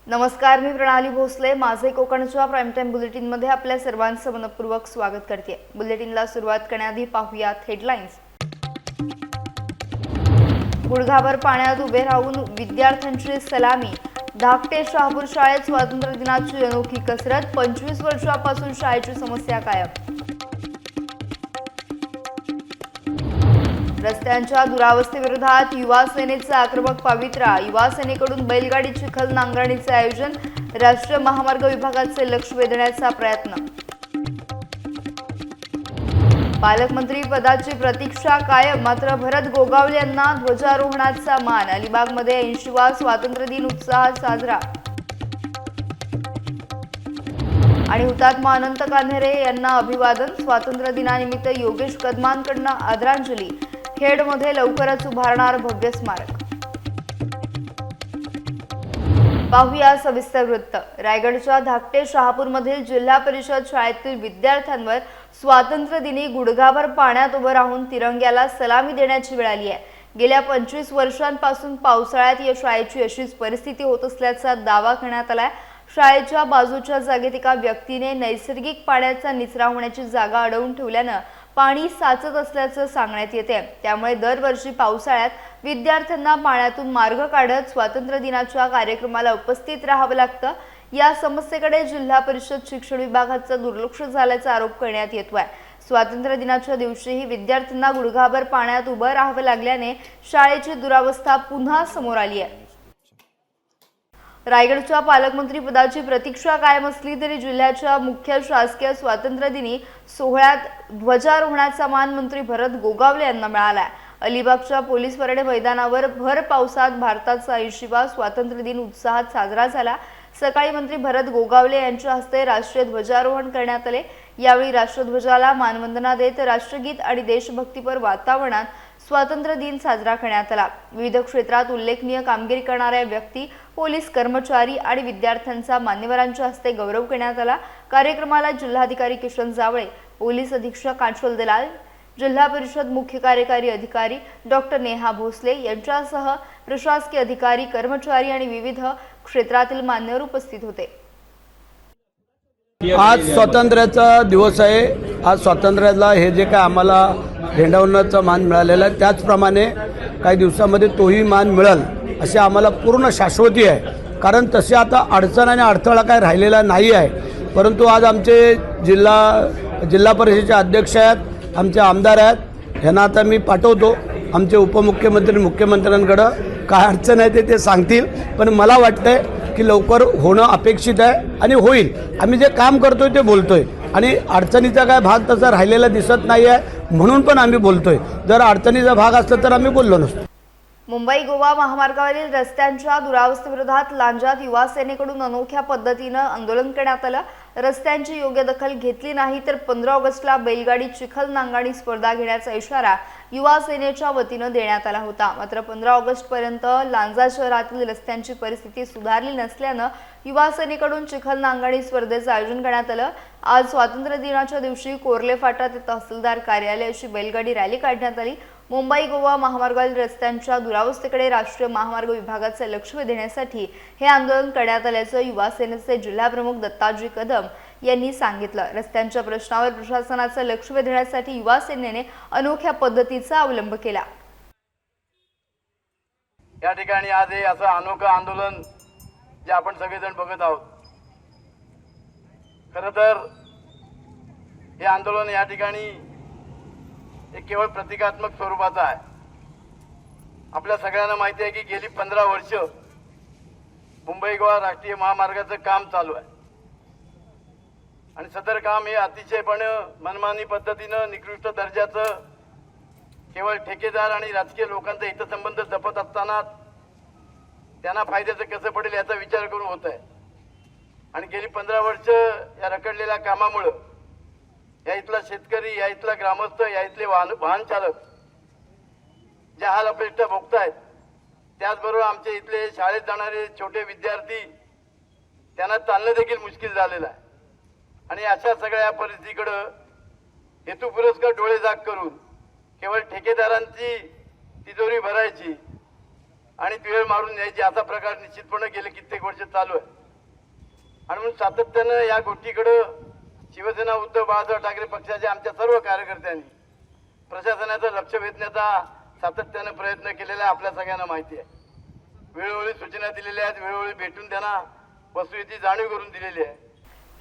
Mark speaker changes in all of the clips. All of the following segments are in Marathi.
Speaker 1: नमस्कार, मी प्रणाली भोसले. माझे कोकणच्या प्राईम टाइम बुलेटिन मध्ये आपल्या सर्वांचं मनपूर्वक स्वागत करते. बुलेटिनला सुरुवात करण्याआधी पाहूयात हेडलाईन्स. गुडघाभर पाण्यात उभे राहून विद्यार्थ्यांची सलामी. धाकटे शहापूर शाळेत स्वातंत्र्य दिनाची अनोखी कसरत. 25 वर्षांपासून शाळेची समस्या कायम. रस्त्यांच्या दुरावस्थेविरोधात युवा सेनेचा आक्रमक पवित्रा. युवा सेनेकडून बैलगाडी चिखल नांगरणीचे आयोजन. राष्ट्रीय महामार्ग विभागाचे लक्ष वेधण्याचा प्रयत्न. पालकमंत्री पदाची प्रतीक्षा कायम. मात्र भरत गोगावले यांना ध्वजारोहणाचा मान. अलिबागमध्ये 80वा स्वातंत्र्य दिन उत्साहात साजरा. आणि हुतात्मा अनंत कान्हेरे यांना अभिवादन. स्वातंत्र्य दिनानिमित्त योगेश कदमांकडून आदरांजली. खेडमध्ये लवकरच उभारणार भव्य स्मारक. पाहूया सविस्तर वृत्त. रायगडच्या धाकटे शहापूरमधील जिल्हा परिषद शाळेतील विद्यार्थ्यांवर स्वातंत्र्य दिनी गुडघाभर पाण्यात उभं राहून तिरंग्याला सलामी देण्याची वेळ आली आहे. गेल्या 25 वर्षांपासून पावसाळ्यात या शाळेची अशीच परिस्थिती होत असल्याचा दावा करण्यात आलाय. शाळेच्या बाजूच्या जागेत एका व्यक्तीने नैसर्गिक पाण्याचा निचरा होण्याची जागा अडवून ठेवल्यानं पाणी साचत असल्याचं सांगण्यात येते. त्यामुळे दरवर्षी पावसाळ्यात विद्यार्थ्यांना पाण्यातून मार्ग काढत स्वातंत्र्य दिनाच्या कार्यक्रमाला उपस्थित राहावं लागतं. या समस्येकडे जिल्हा परिषद शिक्षण विभागाचं दुर्लक्ष झाल्याचा आरोप करण्यात येतोय. स्वातंत्र्य दिनाच्या दिवशीही विद्यार्थ्यांना गुडघाभर पाण्यात उभं राहावं लागल्याने शाळेची दुरावस्था पुन्हा समोर आली आहे. रायगडच्या पालकमंत्री पदाची प्रतीक्षा कायम असली तरी जिल्ह्याच्या मुख्य शासकीय स्वातंत्र्य दिनी सोहळ्यात ध्वजारोहणाचा मान मंत्री भरत गोगावले यांना मिळाला. अलिबागच्या पोलीस परेड मैदानावर भर पावसात भारताचा 80वा स्वातंत्र्य दिन उत्साहात साजरा झाला. सकाळी मंत्री भरत गोगावले यांच्या हस्ते राष्ट्रीय ध्वजारोहण करण्यात आले. यावेळी राष्ट्रध्वजाला मानवंदना देत राष्ट्रगीत आणि देशभक्तीपर वातावरणात स्वातंत्र्य दिन साजरा करण्यात आला. विविध क्षेत्रात उल्लेखनीय कामगिरी करणाऱ्या व्यक्ती, पोलीस कर्मचारी आणि विद्यार्थ्यांचा मान्यवरांच्या हस्ते गौरव करण्यात आला. कार्यक्रमाला जिल्हाधिकारी किशन जावळे, पोलीस अधीक्षक कांचल दलाल, जिल्हा परिषद मुख्य कार्यकारी अधिकारी डॉक्टर नेहा भोसले यांच्यासह प्रशासकीय अधिकारी, कर्मचारी आणि विविध क्षेत्रातील मान्यवर उपस्थित होते.
Speaker 2: आज स्वातंत्र्याचा दिवस आहे. आज स्वातंत्र्याला हे जे काय आम्हाला झेंडावरचा मान मिळालेला आहे त्याचप्रमाणे काही दिवसामध्ये तोही मान मिळेल अशी आम्हाला पूर्ण शाश्वती आहे. कारण तसे आता अडचण आणि अडथळा काय राहिलेला नाही आहे. परंतु आज आमचे जिल्हा परिषदेचे अध्यक्ष आहेत, आमचे आमदार आहेत, ह्यांना आता मी पाठवतो. आमचे उपमुख्यमंत्री मुख्यमंत्र्यांकडं काय अडचण आहे ते सांगतील. पण मला वाटतंय की लवकर होणं अपेक्षित आहे आणि होईल. आम्ही जे काम करतोय ते बोलतोय आणि अडचणीचा काय भाग तसा राहिलेला दिसत नाही आहे म्हणून पण आम्ही बोलतोय. जर अडचणीचा भाग असता तर आम्ही बोललो नसतो.
Speaker 1: मुंबई गोवा महामार्गावरील रस्त्यांच्या दुरावस्थेविरोधात लांजात युवा सेनेकडून अनोख्या पद्धतीनं आंदोलन करण्यात आलं. रस्त्यांची योग्य दखल घेतली नाही तर 15 ऑगस्टला बैलगाडी चिखल नांगरणी स्पर्धा घेण्याचा इशारा युवा सेनेच्या वतीनं देण्यात आला होता. मात्र 15 ऑगस्ट पर्यंत लांजा शहरातील रस्त्यांची परिस्थिती सुधारली नसल्यानं युवा सेनेकडून चिखल नांगरणी स्पर्धेचं आयोजन करण्यात आलं. आज स्वातंत्र्य दिनाच्या दिवशी कोर्ले फाटा ते तहसीलदार कार्यालय अशी बैलगाडी रॅली काढण्यात आली. मुंबई गोवा महामार्गावरील रस्त्यांच्या दुरावस्थेकडे राष्ट्रीय महामार्ग विभागाचे लक्ष वेधण्यासाठी हे आंदोलन करण्यात आल्याचं युवा सेनेचे जिल्हा प्रमुख दत्ताजी कदम यांनी सांगितलं. रस्त्यांच्या प्रश्नावर प्रशासनाचं लक्ष वेधण्यासाठी युवा सेनेने अनोख्या पद्धतीचा अवलंब केला.
Speaker 3: या ठिकाणी आज हे असं अनोखं आंदोलन जे आपण सगळेजण बघत आहोत. खरं तर हे आंदोलन या ठिकाणी हे केवळ प्रतिकात्मक स्वरूपाचं आहे. आपल्या सगळ्यांना माहिती आहे की गेली 15 वर्ष मुंबई गोवा राष्ट्रीय महामार्गाचं काम चालू आहे आणि सदर काम हे अतिशयपणे मनमानी पद्धतीनं निकृष्ट दर्जाचं केवळ ठेकेदार आणि राजकीय लोकांचा हितसंबंध जपत असताना त्यांना फायद्याचं कसं पडेल याचा विचार करून होत आहे. आणि गेली 15 वर्ष या रखडलेल्या कामामुळं या इथला शेतकरी, या इथला ग्रामस्थ, या इथले वाहन चालक जे हाल अपेष्टा भोगतायत, त्याचबरोबर आमच्या इथले शाळेत जाणारे छोटे विद्यार्थी त्यांना चालणं देखील मुश्किल झालेलं आहे. आणि अशा सगळ्या परिस्थितीकडं हेतुपुरस्कर डोळे जाग करून केवळ ठेकेदारांची तिजोरी भरायची आणि वेळ मारून न्यायची असा प्रकार निश्चितपणे गेले कित्येक वर्ष चालू आहे. आणि म्हणून सातत्यानं या गोष्टीकडं शिवसेना उद्धव बाळासाहेब ठाकरे पक्षाच्या आमच्या सर्व कार्यकर्त्यांनी प्रशासनाचं लक्ष वेधण्याचा सातत्यानं प्रयत्न केलेला आपल्या सगळ्यांना माहिती आहे. वेळोवेळी सूचना दिलेल्या आहेत, वेळोवेळी भेटून त्यांना वस्तुस्थिती जाणीव करून दिलेली आहे.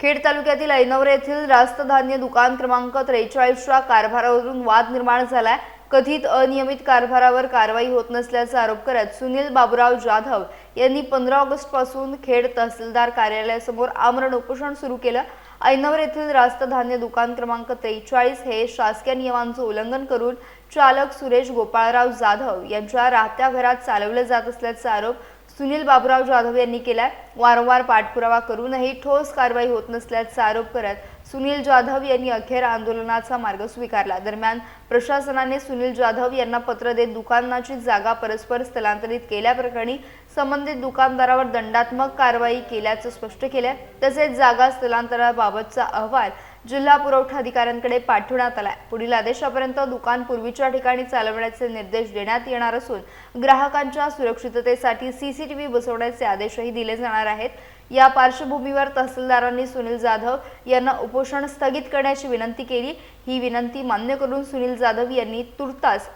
Speaker 1: खेड तालुक्यातील ऐनवरे येथील रास्त धान्य दुकान क्रमांक 43च्या कारभारावरून वाद निर्माण झालाय. कथित अनियमित कारभारावर कारवाई होत नसल्याचा आरोप करत सुनील बाबूराव जाधव यांनी 15 ऑगस्ट पासून खेड तहसीलदार कार्यालयासमोर आमरण उपोषण सुरू केलं. ऐनवरे येथील रास्त धान्य दुकान क्रमांक 43 हे शासकीय नियमांचं उल्लंघन करून चालक सुरेश गोपाळराव जाधव यांच्या राहत्या घरात चालवले जात असल्याचा आरोप सुनील बाबूराव जाधव यांनी केलाय. वारंवार पाठपुरावा करूनही ठोस कारवाई होत नसल्याचा आरोप करत सुनील जाधव यांनी अखेर आंदोलनाचा मार्ग स्वीकारला. दरम्यान प्रशासनाने सुनील जाधव यांना पत्र देत दुकानाची जागा परस्पर स्थलांतरित केल्याप्रकरणी संबंधित दुकानदारावर दंडात्मक कारवाई केल्याचं स्पष्ट केलंय. तसेच जागा स्थलांतराबाबतचा अहवाल जिल्हा पुरवठा अधिकाऱ्यांकडे पाठवण्यात आलाय. पुढील आदेशापर्यंत दुकान पूर्वीच्या ठिकाणी चालवण्याचे निर्देश देण्यात येणार असून ग्राहकांच्या सुरक्षिततेसाठी सीसीटीव्ही बसवण्याचे आदेशही दिले जाणार आहेत. या पार्श्वभूमीवर तहसीलदारांनी सुनील जाधव यांना उपोषण स्थगित करण्याची विनंती केली. ही विनंती मान्य करून सुनील जाधव यांनी तुर्तास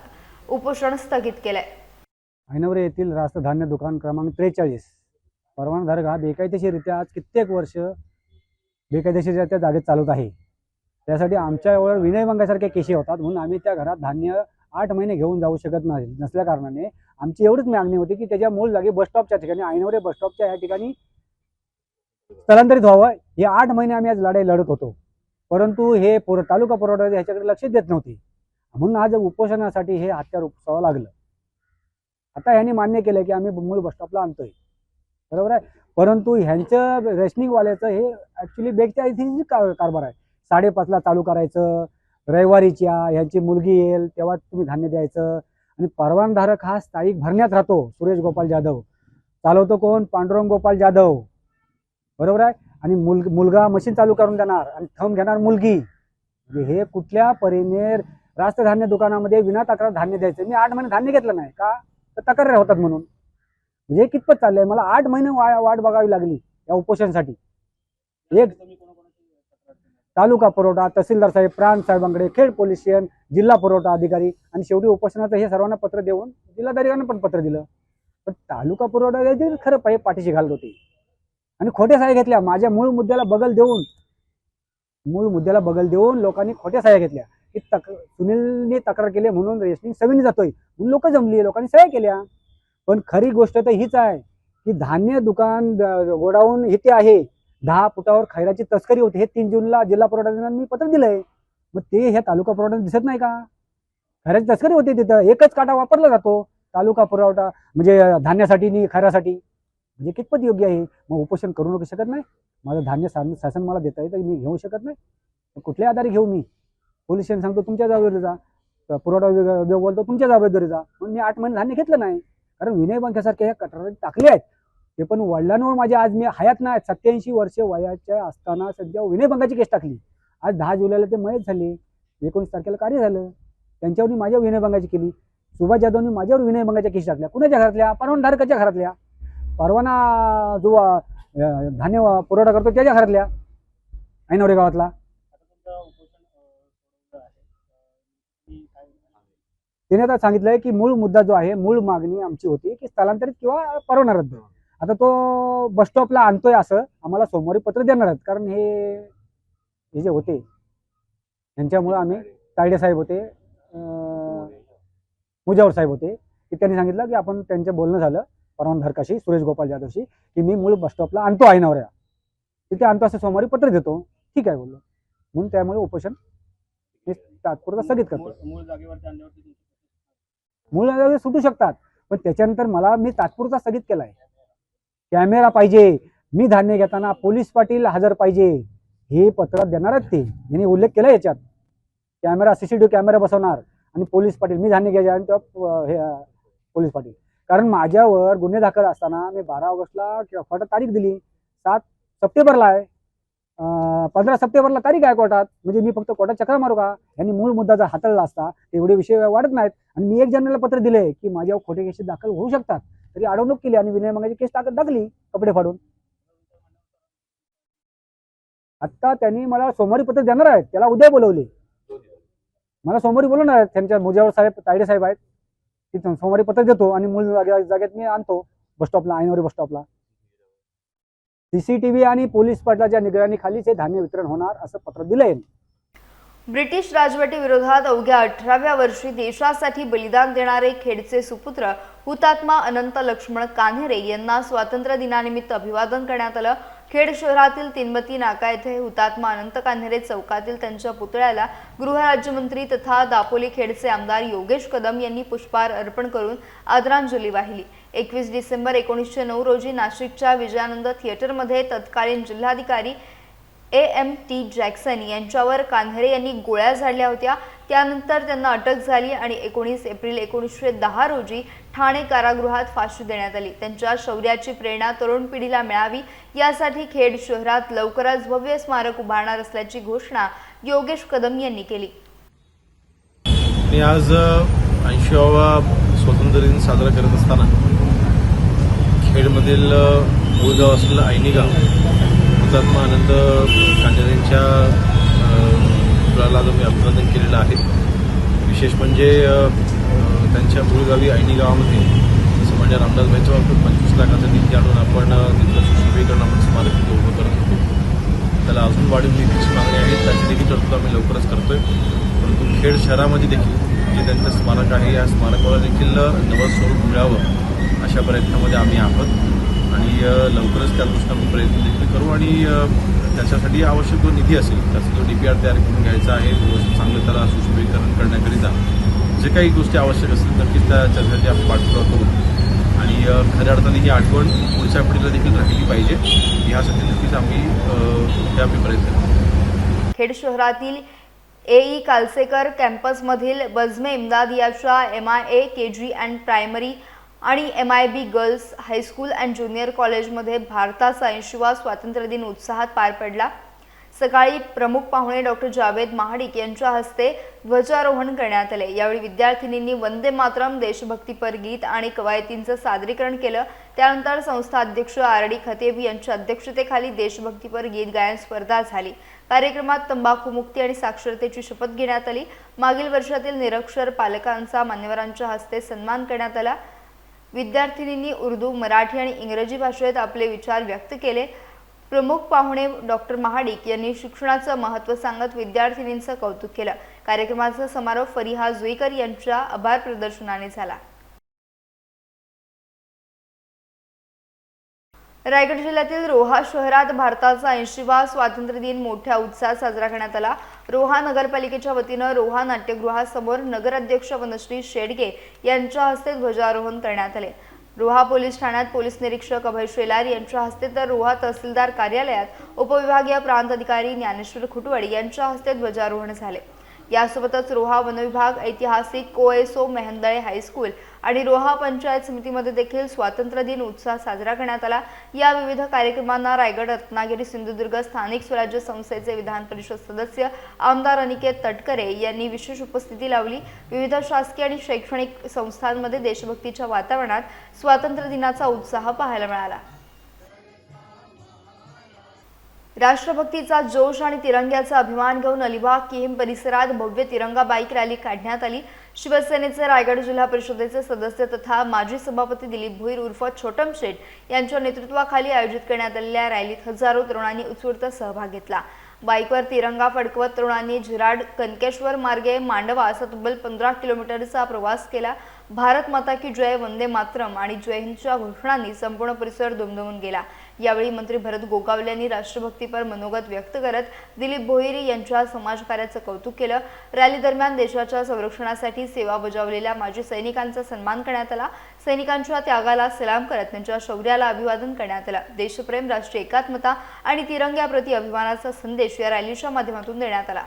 Speaker 1: उपोषण स्थगित केलंय.
Speaker 4: ऐनवरे येथील रास्त धान्य दुकान क्रमांक 43 परवानाधारक हा बेकायदेशीररित्या आज कित्येक वर्ष बेकायदेशीररित्या त्या जागेत चालवत आहे. त्यासाठी आमच्यावर विनयभंगासारख्या केशी होतात, म्हणून आम्ही त्या घरात धान्य 8 महिने घेऊन जाऊ शकत नसल्या कारणाने आमची एवढीच मागणी होती की त्याच्या मूळ जागी बसस्टॉपच्या ठिकाणी ऐनवरे बसस्टॉपच्या या ठिकाणी स्थलांतरित व्हावं. हे 8 महिने आम्ही आज लढाई लढत होतो, परंतु हे तालुका पुरवठा ह्याच्याकडे लक्ष देत नव्हते. म्हणून आज उपोषणासाठी हे हत्यार उपसावं लागलं. आता ह्यांनी मान्य केलं की आम्ही मूळ बसस्टॉपला आणतोय, बरोबर आहे, परंतु ह्यांचं रेशनिंगवाल्याचं हे ॲक्च्युली बेकायदेशीर कारभार आहे. 5:30ला चालू करायचं, रविवारीच्या ह्यांची मुलगी येईल तेव्हा तुम्ही धान्य द्यायचं. आणि परवानाधारक हा स्थायिक भरण्यात राहतो सुरेश गोपाल जाधव, चालवतो कोण? पांडुरंग गोपाल जाधव, बरोबर आहे. आणि मुलगा मशीन चालू करून देणार आणि थंब घेणार मुलगी. म्हणजे हे कुठल्या परीने रास्त धान्य दुकानामध्ये विना तक्रार धान्य द्यायचं. मी 8 महिने धान्य घेतलं नाही का, तर तक्रार होतात म्हणून. म्हणजे कितपत चाललंय, मला 8 महिने वाट बघावी लागली या उपोषणासाठी. एक तालुका पुरवठा, तहसीलदार साहेब, प्रांत साहेबांकडे, खेड पोलीस स्टेशन, जिल्हा पुरवठा अधिकारी आणि शेवटी उपोषणाचं हे सर्वांना पत्र देऊन जिल्हाधिकाऱ्यांना पण पत्र दिलं. पण तालुका पुरवठा खरं पाठीशी घालत होती आणि खोट्या सह्या घेतल्या. माझ्या मूळ मुद्द्याला बगल देऊन लोकांनी खोट्या सह्या घेतल्या की सुनीलने तक्रार केली म्हणून रेशनिंग सगळी जातोय म्हणून लोक जमली, लोकांनी सह्या केल्या. पण खरी गोष्ट तर हीच आहे की धान्य दुकान गोडाऊन इथे आहे, 10 फुटावर खैराची तस्करी होती. हे 3 जूनला जिल्हा पुरवठा मी पत्र दिलंय. मग ते ह्या तालुका पुरवठा दिसत नाही का? खैराची तस्करी होती तिथं. एकच काटा वापरला जातो तालुका पुरवठा म्हणजे धान्यासाठी आणि खैरासाठी. म्हणजे कितपत योग्य आहे? मग उपोषण करू शकत नाही? माझं धान्य शासन मला देता येतं, मी घेऊ शकत नाही? कुठल्या आधारे घेऊ? मी पोलीस स्टेशन सांगतो तुमच्या जबाबदारी जा, पुरवठा विभाग बोलतो तुमच्या जबाबदारी जा. म्हणून मी 8 महिने धान्य घेतलं नाही, कारण विनयभंगासारख्या ह्या कटारात टाकले आहेत. ते पण वडिलांवर माझ्या आज मी हयात नाही, 87 वर्ष वयाच्या असताना सध्या विनयभंगाची केस टाकली. आज 10 जुलैला ते मयत झाले, 19 तारखेला कार्य झालं. त्यांच्यावर माझ्या विनयभंगाची केली. सुभाष जाधवनी माझ्यावर विनयभंगाच्या केस टाकल्या. कुणाच्या घरातल्या? परवानाधारकाच्या घरातल्या. परवाना जो धान्य पुरवठा करतो त्याच्या घरातल्या, ऐनवरे गावातला. त्याने आता सांगितलंय की मूळ मुद्दा जो आहे, मूळ मागणी आमची होती की स्थलांतरित किंवा परवाना रद्द. आता तो बस स्टॉपला आणतोय असं आम्हाला सोमवारी पत्र देणार आहेत. कारण हे जे होते यांच्यामुळे आम्ही तायडे साहेब होते, मुजावर साहेब होते, की त्यांनी सांगितलं की आपण त्यांचं बोलणं झालं परवानाधारकाशी सुरेश गोपाल जाधवशी की मी मूळ बस स्टॉपला आणतो ऐनवऱ्या, तिथे आणतो असं सोमवारी पत्र देतो. ठीक आहे बोललो. म्हणून त्यामुळे उपोषण तात्पुरता स्थगित करतो. मूळ जागेवर सुटू शकतात, पण त्याच्यानंतर मी तात्पुरता स्थगित केलाय. कॅमेरा पाहिजे, मी धान्य घेताना पोलीस पाटील हजर पाहिजे, हे पत्रात देणार आहेत. ते यांनी उल्लेख केला याच्यात. कॅमेरा, सीसीटीव्ही कॅमेरा बसवणार आणि पोलीस पाटील, मी धान्य घ्यायचे आणि तेव्हा हे पोलीस पाटील. कारण माझ्यावर गुन्हे दाखल असताना मी 12 ऑगस्टला खोटा तारीख दिली, 7 सप्टेंबरला आहे. 15 सप्टेंबरला तारीख आहे कोर्टात, म्हणजे मी फक्त कोर्टात चक्रा मारू का? यांनी मूळ मुद्दा जर हाताळला असता एवढे विषय वाढत नाहीत. आणि मी 1 जानेवारीला पत्र दिले की माझ्यावर खोटे केसेस दाखल होऊ शकतात, तरी अडवणूक केली आणि विनय मंगाची केस टाकली कपडे फाडून. आता त्यांनी मला सोमवारी पत्र देणार आहेत, त्याला उद्या बोलवले. मला सोमवारी बोलवणार आहेत, त्यांच्या मुजावर साहेब तायडे साहेब आहेत, तिथून सोमवारी पत्र देतो आणि मूळ जागेत मी आणतो बस स्टॉपला, ऐनवरी बस स्टॉपला. CCTV आणि पोलीस पाटलाच्या निगराणीखालीच हे धान्य वितरण होणार असं पत्र दिलंय.
Speaker 1: ब्रिटिश राजवटीविरोधात अवघ्या 18व्या वर्षी देशासाठी बलिदान देणारे खेडचे सुपुत्र हुतात्मा अनंत लक्ष्मण कान्हेरे यांना स्वातंत्र्य दिनानिमित्त अभिवादन करण्यात आलं. खेड शहरातील तीनमती नाका येथे हुतात्मा अनंत कान्हेरे चौकातील त्यांच्या पुतळ्याला गृहराज्यमंत्री तथा दापोली खेडचे आमदार योगेश कदम यांनी पुष्पहार अर्पण करून आदरांजली वाहिली. 21 डिसेंबर 1909 रोजी नाशिकच्या विजयानंद थिएटरमध्ये तत्कालीन जिल्हाधिकारी AM.T. जॅक्सन यांच्यावर कान्हेरे यांनी गोळ्या झाडल्या होत्या. त्यानंतर त्यांना अटक झाली आणि 19 एप्रिल 1910 रोजी ठाणे कारागृहात फाशी देण्यात आली. त्यांच्या शौर्याची प्रेरणा तरुण पिढीला मिळावी यासाठी खेड शहरात लवकरच भव्य स्मारक उभारणार असल्याची घोषणा योगेश कदम यांनी केली.
Speaker 5: मी आज 80वा स्वातंत्र्य दिन साजरा करत असताना खेडमधील मूळ गाव असलेलं ऐनी गाव हुतात्मा अनंत कान्हेरेंच्या पुतळ्याला मी अभिवादन केलेलं आहे. विशेष म्हणजे त्यांच्या मूळ गावी ऐनी गावामध्ये जसं म्हणजे रामदासबाईंच्या बाबतीत 25 लाखाचा निधी आणून आपण तिथलं सुशोभीकरण आपण स्मारक तिथं उभं करत होतो. त्याला अजून वाढीव निधीची मागणी आहे, त्याची देखील तरतूद आम्ही लवकरच करतोय. परंतु खेड शहरामध्ये देखील जे त्यांचं स्मारक आहे या स्मारकाला देखील नवं स्वरूप मिळावं अशा प्रयत्नामध्ये आम्ही आहोत आणि लवकरच त्या दृष्टीने आपण प्रयत्न देखील करू आणि त्याच्यासाठी आवश्यक जो निधी असेल त्याचा जो DPR तयार करून घ्यायचा आहे, चांगलं त्याला सुशोभीकरण करण्याकरिता जे काही गोष्टी आवश्यक असतील नक्कीच त्याच्यासाठी आपण पाठपुरावा करू आणि खऱ्या अर्थाने ही आठवण पुढच्या पिढीला देखील राहिली पाहिजे यासाठी नक्कीच आम्ही प्रयत्न करू.
Speaker 1: खेड शहरातील AE कालसेकर कॅम्पसमधील बझमे इम्दाद याच्या MIA KG अँड प्रायमरी आणि MIB girls high school and junior कॉलेजमध्ये भारताचा 80वा स्वातंत्र्य दिन उत्साहात पार पडला. सकाळी प्रमुख पाहुणे डॉक्टर जावेद महाडिक यांच्या हस्ते ध्वजारोहण करण्यात आले. यावेळी विद्यार्थिनींनी वंदे मातरम, देशभक्तीपर गीत आणि कवायतींचं सादरीकरण केलं. त्यानंतर संस्था अध्यक्ष RD खतेब यांच्या अध्यक्षतेखाली देशभक्तीपर गीत गायन स्पर्धा झाली. कार्यक्रमात तंबाखूमुक्ती आणि साक्षरतेची शपथ घेण्यात आली. मागील वर्षातील निरक्षर पालकांचा मान्यवरांच्या हस्ते सन्मान करण्यात आला. विद्यार्थिनींनी उर्दू, मराठी आणि इंग्रजी भाषेत आपले विचार व्यक्त केले. प्रमुख पाहुणे डॉक्टर महाडिक यांनी शिक्षणाचं महत्त्व सांगत विद्यार्थिनींचं कौतुक केलं. कार्यक्रमाचा समारोप फरिहा जुईकर यांच्या आभार प्रदर्शनाने झाला. रायगड जिल्ह्यातील रोहा शहरात भारताचा 80वा स्वातंत्र्य दिन मोठ्या उत्साहात साजरा करण्यात आला. रोहा नगरपालिकेच्या वतीनं रोहा नाट्यगृहासमोर नगराध्यक्ष वनश्री शेडगे यांच्या हस्ते ध्वजारोहण करण्यात आले. रोहा पोलीस ठाण्यात पोलीस निरीक्षक अभय शेलार यांच्या हस्ते तर रोहा तहसीलदार कार्यालयात उपविभागीय प्रांत अधिकारी ज्ञानेश्वर खुटवड यांच्या हस्ते ध्वजारोहण झाले. यासोबतच रोहा वनविभाग, ऐतिहासिक कोएसो मेहंदळे हायस्कूल आणि रोहा पंचायत समितीमध्ये देखील स्वातंत्र्य दिन उत्साह साजरा करण्यात आला. या विविध कार्यक्रमांना रायगड, रत्नागिरी, सिंधुदुर्ग स्थानिक स्वराज्य संस्थेचे विधान परिषद सदस्य आमदार अनिकेत तटकरे यांनी विशेष उपस्थिती लावली. विविध शासकीय आणि शैक्षणिक संस्थांमध्ये देशभक्तीच्या वातावरणात स्वातंत्र्य दिनाचा उत्साह पाहायला मिळाला. राष्ट्रभक्तीचा जोश आणि तिरंग्याचा अभिमान घेऊन अलिबाग किहिम परिसरात भव्य तिरंगा बाईक रॅली काढण्यात आली. शिवसेनेचे रायगड जिल्हा परिषदेचे सदस्य तथा माजी सभापती दिलीप भोईर उर्फ छोटम शेठ यांच्या नेतृत्वाखाली आयोजित करण्यात आलेल्या रॅलीत हजारो तरुणांनी उत्स्फूर्त सहभाग घेतला. बाईकवर तिरंगा फडकवत तरुणांनी झिराड कनकेश्वर मार्गे मांडवा असा तब्बल 15 किलोमीटरचा प्रवास केला. भारत माता की जय, वंदे मातरम आणि जय हिंदच्या घोषणांनी संपूर्ण परिसर दुमदुमून गेला. यावेळी मंत्री भरत गोगावले यांनी राष्ट्रभक्तीपर मनोगत व्यक्त करत दिलीप भोईर यांच्या समाजकार्याचं कौतुक केलं. रॅली दरम्यान देशाच्या संरक्षणासाठी सेवा बजावलेल्या माजी सैनिकांचा सन्मान करण्यात आला. सैनिकांच्या त्यागाला सलाम करत त्यांच्या शौर्याला अभिवादन करण्यात आलं. देशप्रेम, राष्ट्रीय एकात्मता आणि तिरंग्याप्रती अभिमानाचा संदेश या रॅलीच्या माध्यमातून देण्यात आला.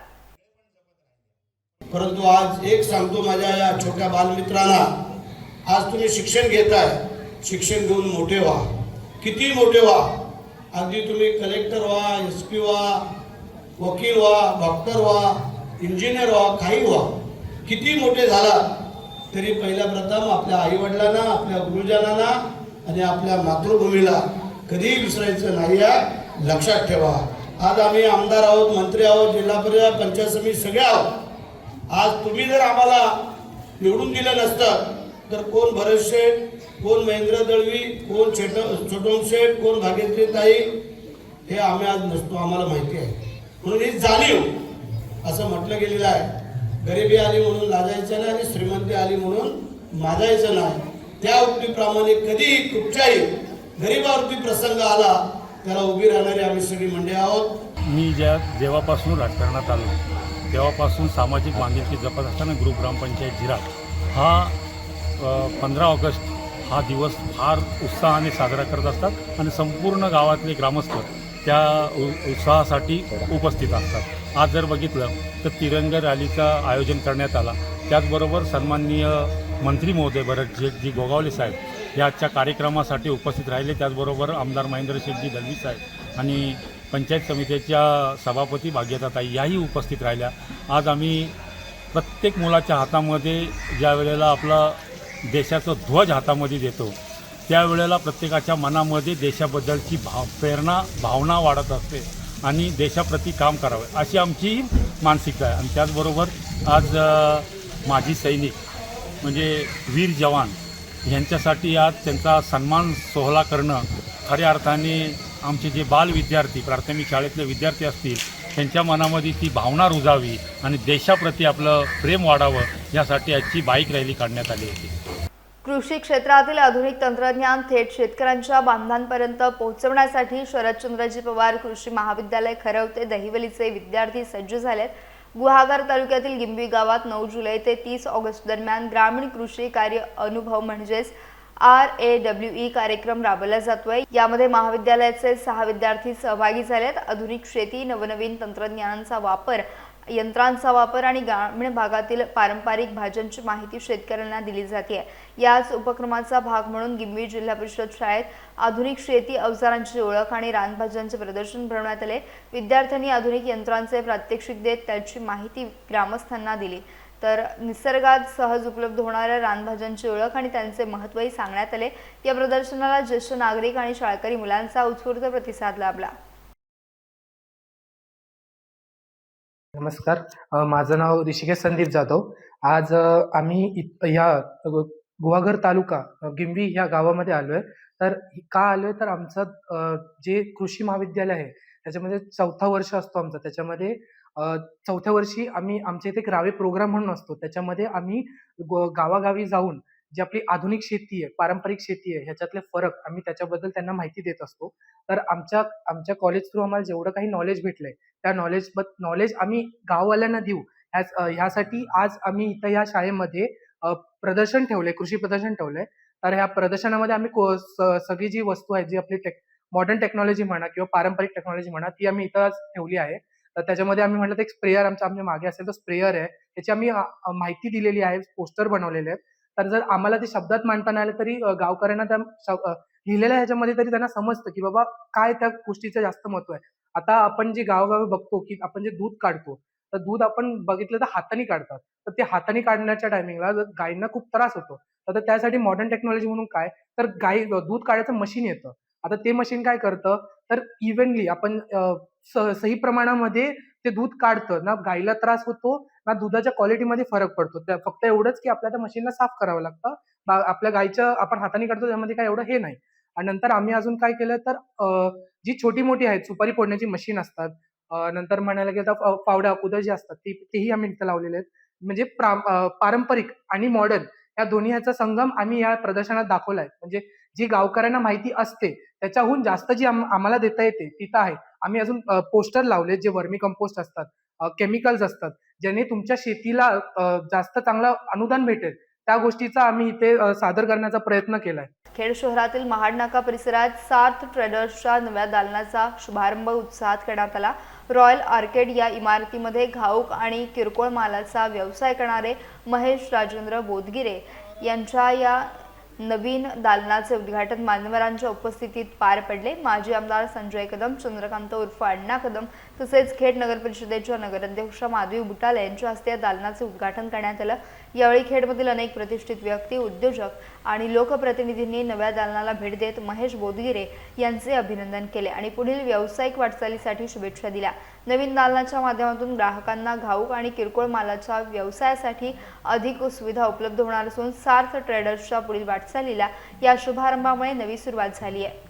Speaker 6: परंतु आज एक सांगतो माझ्या या छोट्या बालमित्रांना, आज तुम्ही शिक्षण घेताय, शिक्षण घेऊन मोठे व्हा, किती मोठे व्हा, अगदी तुम्ही कलेक्टर व्हा, SP व्हा, वकील व्हा, डॉक्टर व्हा, इंजिनियर व्हा, काही व्हा, किती मोठे झाला तरी पहिल्या प्रथम आपल्या आईवडिलांना, आपल्या गुरुजनांना आणि आपल्या मातृभूमीला कधीही विसरायचं नाही आहे, लक्षात ठेवा. आज आम्ही आमदार आहोत, मंत्री आहोत, जिल्हा परिषद, पंचायत समिती सगळे आहोत. आज तुम्ही जर आम्हाला निवडून दिलं नसतं तर कोण भरत शेठ, कोण महेंद्र दळवी, कोण छोटम शेठ, कोण भाग्यश्री ताई, हे आम्ही आज नसतो, आम्हाला माहिती आहे. म्हणून ही जाणीव असं म्हटलं गेलेलं आहे, गरिबी आली म्हणून लाजायचं नाही आणि श्रीमंती आली म्हणून माजायचं नाही. त्या उक्तीप्रमाणे कधीही कुठच्याही गरिबावरती प्रसंग आला त्याला उभी राहणारी आम्ही सगळी मंडळी आहोत.
Speaker 7: मी जेव्हापासून राजकारणात आलो तेव्हापासून सामाजिक बांधिलकी जपत असताना ग्रुप ग्रामपंचायत झिराप हा 15 ऑगस्ट हा दिवस फार उत्साहाने साजरा करत असतात आणि संपूर्ण गावातले ग्रामस्थ त्या उत्साहासाठी उपस्थित असतात. आज जर बघितलं तर तिरंगा रॅलीचं आयोजन करण्यात आला. त्याचबरोबर सन्माननीय मंत्री महोदय भरत शेठजी गोगावले साहेब याच्या कार्यक्रमासाठी उपस्थित राहिले. त्याचबरोबर आमदार महेंद्र शेठजी दळवी साहेब आणि पंचायत समितीच्या सभापती भाग्यताताई याही उपस्थित राहिल्या. आज आम्ही प्रत्येक मुलाच्या हातामध्ये ज्या वेळेला आपला देशाचा ध्वज हातामध्ये देतो त्यावेळेला प्रत्येकाच्या मनामध्ये देशाबद्दलची भावना वाढत असते आणि देशाप्रती काम करावे अशी आमची मानसिकता आहे. आणि त्याचबरोबर आज माजी सैनिक म्हणजे वीर जवान यांच्यासाठी आज त्यांचा सन्मान सोहळा करणं खऱ्या अर्थाने आमचे जे बाल विद्यार्थी प्राथमिक शाळेतले विद्यार्थी असतील त्यांच्या मनामध्ये ती भावना रुजावी आणि देशाप्रती आपलं प्रेम वाढावं यासाठी आजची बाईक रॅली काढण्यात आली होती.
Speaker 1: कृषी क्षेत्रातील आधुनिक तंत्रज्ञान थेट शेतकऱ्यांच्या बांधांपर्यंत पोहोचवण्यासाठी शरदचंद्रजी पवार कृषी महाविद्यालय खरवते दहिवलीचे विद्यार्थी सज्ज झालेत. गुहागर तालुक्यातील गिंबी गावात 9 जुलै ते 30 ऑगस्ट दरम्यान ग्रामीण कृषी कार्य अनुभव म्हणजेच RAWE कार्यक्रम राबवला जातोय. यामध्ये महाविद्यालयाचे 6 विद्यार्थी सहभागी झालेत. आधुनिक शेती, नवनवीन तंत्रज्ञानांचा वापर, यंत्रांचा वापर आणि ग्रामीण भागातील पारंपरिक भाज्यांची माहिती शेतकऱ्यांना दिली जाते. याच उपक्रमाचा भाग म्हणून गिंबी जिल्हा परिषद शाळेत आधुनिक शेती अवजारांची ओळख आणि रानभाज्यांचे प्रदर्शन भरवण्यात आले. विद्यार्थ्यांनी आधुनिक यंत्रांचे प्रात्यक्षिक देत त्याची माहिती ग्रामस्थांना दिली. तर निसर्गात सहज उपलब्ध होणाऱ्या रानभाज्यांची ओळख आणि त्यांचे महत्त्वही सांगण्यात आले. या प्रदर्शनाला ज्येष्ठ नागरिक आणि शाळकरी मुलांचा उत्स्फूर्त प्रतिसाद लाभला.
Speaker 8: नमस्कार, माझं नाव ऋषिकेश संदीप जाधव. आज आम्ही ह्या गुहागर तालुका गिंबी ह्या गावामध्ये आलो आहे. तर का आलो आहे तर आमचं जे कृषी महाविद्यालय आहे त्याच्यामध्ये 4था वर्ष असतो आमचा. त्याच्यामध्ये 4थ्या वर्षी आम्ही आमच्या इथे एक रावे प्रोग्राम म्हणून असतो. त्याच्यामध्ये आम्ही गावागावी जाऊन जी आपली आधुनिक शेती आहे, पारंपरिक शेती आहे, ह्याच्यातले फरक आम्ही त्याच्याबद्दल त्यांना माहिती देत असतो. तर आमच्या कॉलेज थ्रू आम्हाला जेवढं काही नॉलेज भेटलंय त्या नॉलेज आम्ही गाववाल्यांना देऊ ह्यासाठी आज आम्ही इथं ह्या शाळेमध्ये प्रदर्शन ठेवलंय, कृषी प्रदर्शन ठेवलंय. तर ह्या प्रदर्शनामध्ये आम्ही सगळी जी वस्तू आहे, जी आपली मॉडर्न टेक्नॉलॉजी म्हणा किंवा पारंपरिक टेक्नॉलॉजी म्हणा, ती आम्ही इथं आज ठेवली आहे. तर त्याच्यामध्ये आम्ही म्हटलं तर एक स्प्रेअर आमच्या मागे असेल तर स्प्रेअर आहे, त्याची आम्ही माहिती दिलेली आहे, पोस्टर बनवलेले आहेत. तर जर आम्हाला ते शब्दात मांडता नाही आलं तरी गावकऱ्यांना त्या लिहिलेल्या ह्याच्यामध्ये तरी त्यांना समजतं की बाबा काय त्या गोष्टीचं जास्त महत्व आहे. आता आपण जे गावोगावी बघतो की आपण जे दूध काढतो तर दूध आपण बघितलं तर हाताने काढतात. तर ते हाताने काढण्याच्या टायमिंगला गायींना खूप त्रास होतो. तर त्यासाठी मॉडर्न टेक्नॉलॉजी म्हणून काय तर दूध काढायचं मशीन येतं. आता ते मशीन काय करतं तर इव्हनली आपण सही प्रमाणामध्ये ते दूध काढतं. ना गायीला त्रास होतो ना दुधाच्या क्वालिटीमध्ये फरक पडतो. फक्त एवढंच की आपल्या त्या मशीनला साफ करावं लागतं. आपल्या गायीच्या आपण हाताने काढतो त्यामध्ये काय एवढं हे नाही. आणि नंतर आम्ही अजून काय केलं तर जी छोटी मोठी आहेत सुपारी फोडण्याची मशीन असतात, नंतर म्हणायला गेलं तर फावडा कुदळ जे असतात तेही आम्ही इथं लावलेले आहेत. म्हणजे पारंपरिक आणि मॉडर्न या दोन्ही ह्याचा संगम आम्ही या प्रदर्शनात दाखवलाय. म्हणजे जी गावकऱ्यांना माहिती असते त्याच्याहून जास्त जी आम्हाला देता येते तिथं आहे. आम्ही अजून पोस्टर लावले जे वर्मी कंपोस्ट असतात, केमिकल्स असतात, ज्याने तुमच्या शेतीला जास्त चांगलं अनुदान भेटेल त्या गोष्टीचा आम्ही इथे सादर करण्याचा प्रयत्न केलाय.
Speaker 1: खेड शहरातील महाड नाका परिसरात सार्थ ट्रेडर्सच्या नव्या दालनाचा शुभारंभ उत्साहात करण्यात आला. रॉयल आर्केड या इमारतीमध्ये घाऊक आणि किरकोळ मालाचा व्यवसाय करणारे महेश राजेंद्र बोधगिरे यांच्या या नवीन दालनाचे उद्घाटन मान्यवरांच्या उपस्थितीत पार पडले. माजी आमदार संजय कदम, चंद्रकांत उर्फ अण्णा कदम तसेच खेड नगर परिषदेच्या नगराध्यक्ष माधवी बुटाले यांच्या हस्ते या दालनाचे उद्घाटन करण्यात आलं. यावेळी खेडमधील अनेक प्रतिष्ठित व्यक्ती, उद्योजक आणि लोकप्रतिनिधींनी नव्या दालनाला भेट देत महेश बोधगिरे यांचे अभिनंदन केले आणि पुढील व्यावसायिक वाटचालीसाठी शुभेच्छा दिल्या. नवीन दालनाच्या माध्यमातून ग्राहकांना घाऊक आणि किरकोळ मालाच्या व्यवसायासाठी अधिक सुविधा उपलब्ध होणार असून सार्थ ट्रेडर्सच्या पुढील वाटचालीला या शुभारंभामुळे नवी सुरुवात झाली आहे.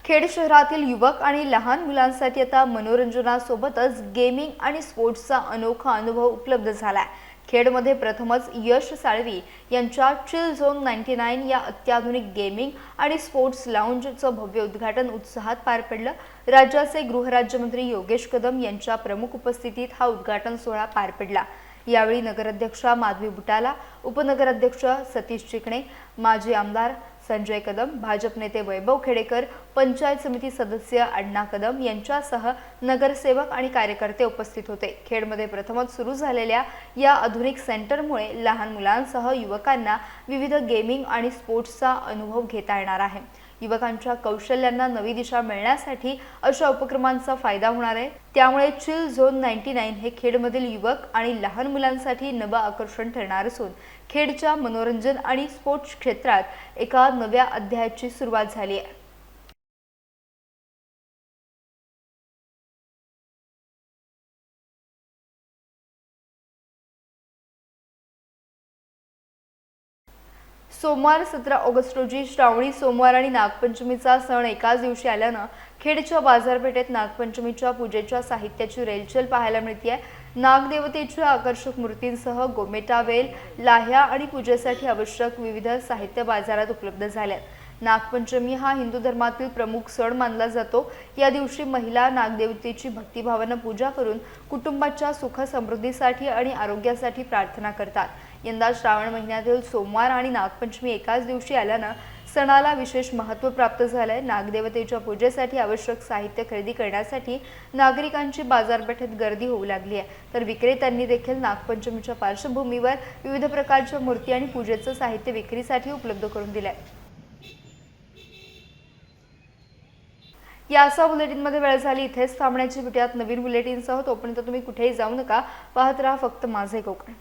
Speaker 1: खेड शहरातील युवक आणि लहान मुलांसाठी आता मनोरंजनासोबतच गेमिंग आणि स्पोर्ट्सचा अनोखा अनुभव उपलब्ध झाला आहे. खेडमध्ये प्रथमच यश साळवी यांच्या चिल झोन 99 या अत्याधुनिक गेमिंग आणि स्पोर्ट्स लाऊंजचं भव्य उद्घाटन उत्साहात पार पडलं. राज्याचे गृहराज्यमंत्री योगेश कदम यांच्या प्रमुख उपस्थितीत हा उद्घाटन सोहळा पार पडला. यावेळी नगराध्यक्षा माधवी बुटाला, उपनगराध्यक्ष सतीश चिकणे, माजी आमदार संजय कदम, भाजप नेते वैभव खेडेकर, पंचायत समिती सदस्य अण्णा कदम यांच्यासह नगरसेवक आणि कार्यकर्ते उपस्थित होते. खेडमध्ये प्रथमच सुरू झालेल्या या आधुनिक सेंटरमुळे लहान मुलांसह युवकांना विविध गेमिंग आणि स्पोर्ट्सचा अनुभव घेता येणार आहे. युवकांच्या कौशल्यांना नवी दिशा मिळण्यासाठी अशा उपक्रमांचा फायदा होणार आहे. त्यामुळे चिल झोन 99 हे खेडमधील युवक आणि लहान मुलांसाठी नवं आकर्षण ठरणार असून खेडच्या मनोरंजन आणि स्पोर्ट्स क्षेत्रात एका नव्या अध्यायाची सुरुवात झाली आहे. सोमवार 17 ऑगस्ट रोजी श्रावणी सोमवार आणि नागपंचमीचा सण एकाच दिवशी आल्यानं खेडच्या बाजारपेठेत नागपंचमीच्या पूजेच्या साहित्याची रेलचेल पाहायला मिळते. नागदेवतेच्या आकर्षक मूर्तींसह गोमेटा वेल, लाह्या आणि पूजेसाठी आवश्यक विविध साहित्य बाजारात उपलब्ध झाल्यात. नागपंचमी हा हिंदू धर्मातील प्रमुख सण मानला जातो. या दिवशी महिला नागदेवतेची भक्तिभावानं पूजा करून कुटुंबाच्या सुख समृद्धीसाठी आणि आरोग्यासाठी प्रार्थना करतात. यंदा श्रावण महिन्यातील सोमवार आणि नागपंचमी एकाच दिवशी आल्यानं सणाला विशेष महत्त्व प्राप्त झालंय. नागदेवतेच्या पूजेसाठी आवश्यक साहित्य खरेदी करण्यासाठी नागरिकांची बाजारपेठेत गर्दी होऊ लागली आहे. तर विक्रेत्यांनी देखील नागपंचमीच्या पार्श्वभूमीवर विविध प्रकारच्या मूर्ती आणि पूजेचं साहित्य विक्रीसाठी उपलब्ध करून दिलंय. या असा बुलेटिनमध्ये वेळ झाली. इथेच थांबण्याची. भेटूयात नवीन बुलेटिनसह. तोपर्यंत तुम्ही कुठेही जाऊ नका. पाहत राहा फक्त माझे कोकण.